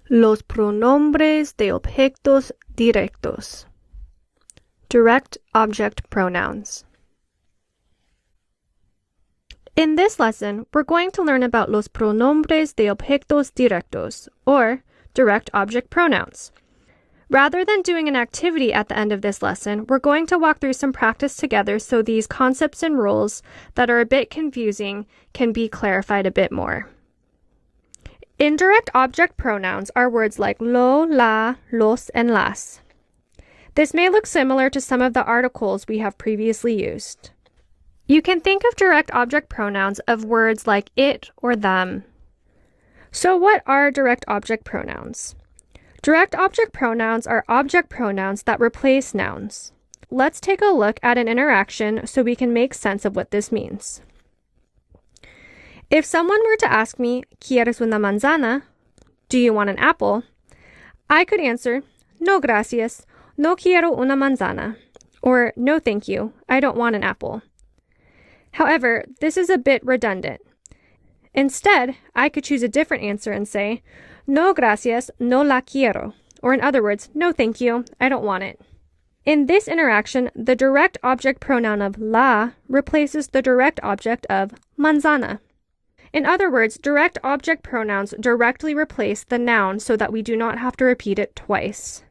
Los pronombres de objetos directos. Direct object pronouns. In this lesson, we're going to learn about los pronombres de objetos directos, or direct object pronouns. Rather than doing an activity at the end of this lesson, we're going to walk through some practice together so these concepts and rules that are a bit confusing can be clarified a bit more. Indirect object pronouns are words like lo, la, los, and las. This may look similar to some of the articles we have previously used. You can think of direct object pronouns of words like it or them. So what are direct object pronouns? Direct object pronouns are object pronouns that replace nouns. Let's take a look at an interaction so we can make sense of what this means. If someone were to ask me, ¿Quieres una manzana? Do you want an apple? I could answer, no gracias, no quiero una manzana, or no thank you, I don't want an apple. However, this is a bit redundant. Instead, I could choose a different answer and say, no gracias, no la quiero, or in other words, no thank you, I don't want it. In this interaction, the direct object pronoun of la replaces the direct object of manzana. In other words, direct object pronouns directly replace the noun so that we do not have to repeat it twice.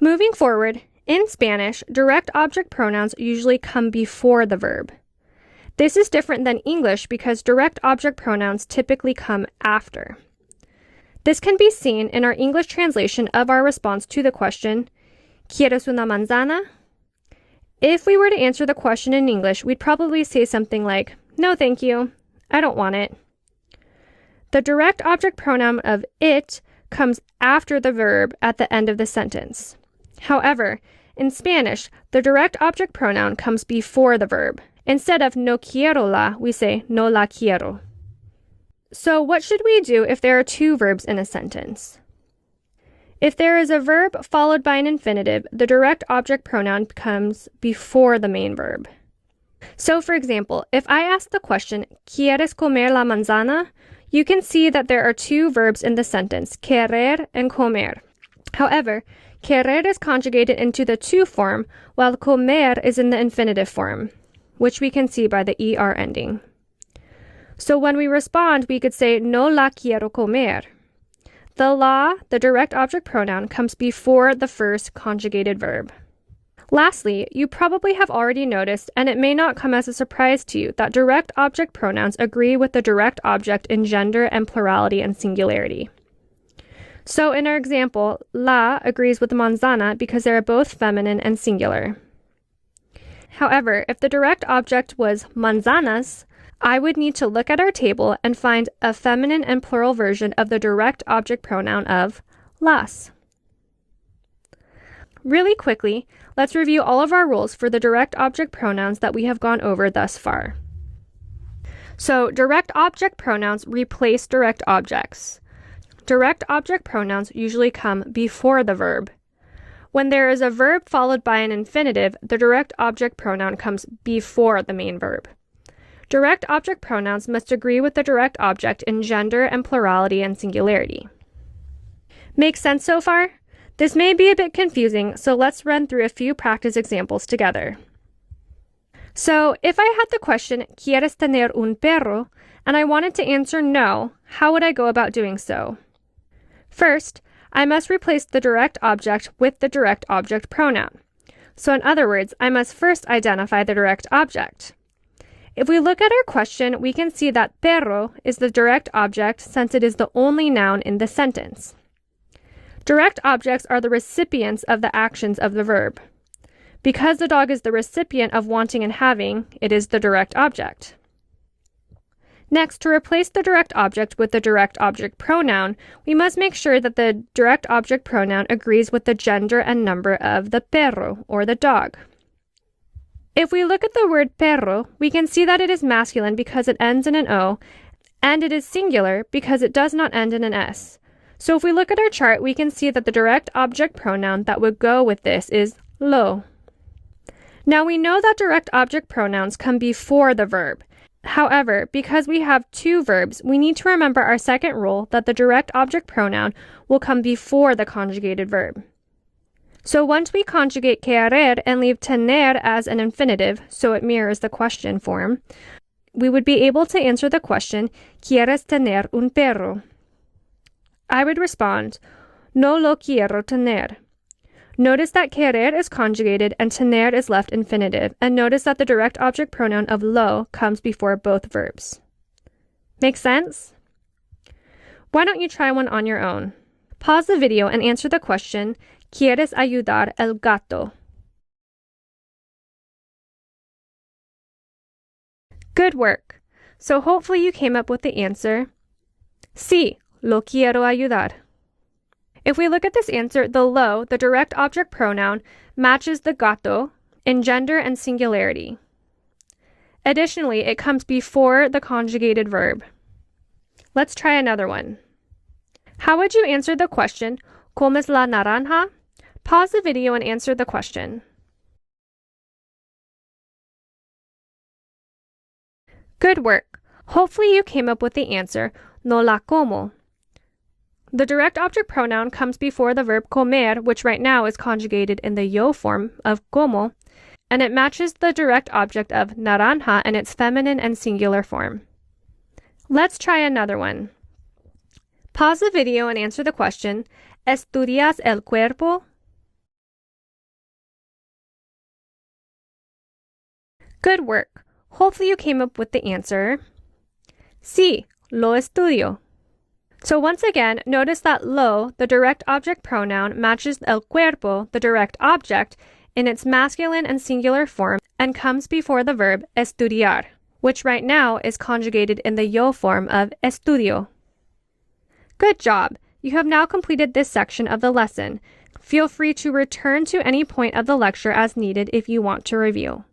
Moving forward, in Spanish, direct object pronouns usually come before the verb. This is different than English because direct object pronouns typically come after. This can be seen in our English translation of our response to the question, ¿Quieres una manzana? If we were to answer the question in English, we'd probably say something like, no thank you, I don't want it. The direct object pronoun of it comes after the verb at the end of the sentence. However, in Spanish, the direct object pronoun comes before the verb. Instead of no quiero la, we say no la quiero. So what should we do if there are two verbs in a sentence? If there is a verb followed by an infinitive, the direct object pronoun comes before the main verb. So for example, if I ask the question, ¿Quieres comer la manzana? You can see that there are two verbs in the sentence, querer and comer. However, querer is conjugated into the to form, while comer is in the infinitive form, which we can see by the er ending. So when we respond, we could say, no la quiero comer. The la, the direct object pronoun, comes before the first conjugated verb. Lastly, you probably have already noticed, and it may not come as a surprise to you, that direct object pronouns agree with the direct object in gender and plurality and singularity. So in our example, la agrees with manzana because they are both feminine and singular. However, if the direct object was manzanas, I would need to look at our table and find a feminine and plural version of the direct object pronoun of las. Really quickly, let's review all of our rules for the direct object pronouns that we have gone over thus far. So, direct object pronouns replace direct objects. Direct object pronouns usually come before the verb. When there is a verb followed by an infinitive, the direct object pronoun comes before the main verb. Direct object pronouns must agree with the direct object in gender and plurality and singularity. Make sense so far? This may be a bit confusing, so let's run through a few practice examples together. So, if I had the question, ¿Quieres tener un perro? And I wanted to answer no, how would I go about doing so? First, I must replace the direct object with the direct object pronoun. So in other words, I must first identify the direct object. If we look at our question, we can see that perro is the direct object since it is the only noun in the sentence. Direct objects are the recipients of the actions of the verb. Because the dog is the recipient of wanting and having, it is the direct object. Next, to replace the direct object with the direct object pronoun, we must make sure that the direct object pronoun agrees with the gender and number of the perro, or the dog. If we look at the word perro, we can see that it is masculine because it ends in an O, and it is singular because it does not end in an S. So if we look at our chart, we can see that the direct object pronoun that would go with this is lo. Now we know that direct object pronouns come before the verb, However, because we have two verbs, we need to remember our second rule that the direct object pronoun will come before the conjugated verb. So once we conjugate querer and leave tener as an infinitive, so it mirrors the question form, we would be able to answer the question, ¿Quieres tener un perro? I would respond, No lo quiero tener. Notice that querer is conjugated and tener is left infinitive, and notice that the direct object pronoun of lo comes before both verbs. Make sense? Why don't you try one on your own? Pause the video and answer the question, ¿Quieres ayudar el gato? Good work! So hopefully you came up with the answer, Sí, lo quiero ayudar. If we look at this answer, the lo, the direct object pronoun, matches the gato in gender and singularity. Additionally, it comes before the conjugated verb. Let's try another one. How would you answer the question, ¿Comes la naranja? Pause the video and answer the question. Good work! Hopefully you came up with the answer, no la como. The direct object pronoun comes before the verb comer, which right now is conjugated in the yo form of como, and it matches the direct object of naranja in its feminine and singular form. Let's try another one. Pause the video and answer the question, ¿Estudias el cuerpo? Good work! Hopefully you came up with the answer, Sí, lo estudio. So once again, notice that lo, the direct object pronoun, matches el cuerpo, the direct object, in its masculine and singular form and comes before the verb estudiar, which right now is conjugated in the yo form of estudio. Good job! You have now completed this section of the lesson. Feel free to return to any point of the lecture as needed if you want to review.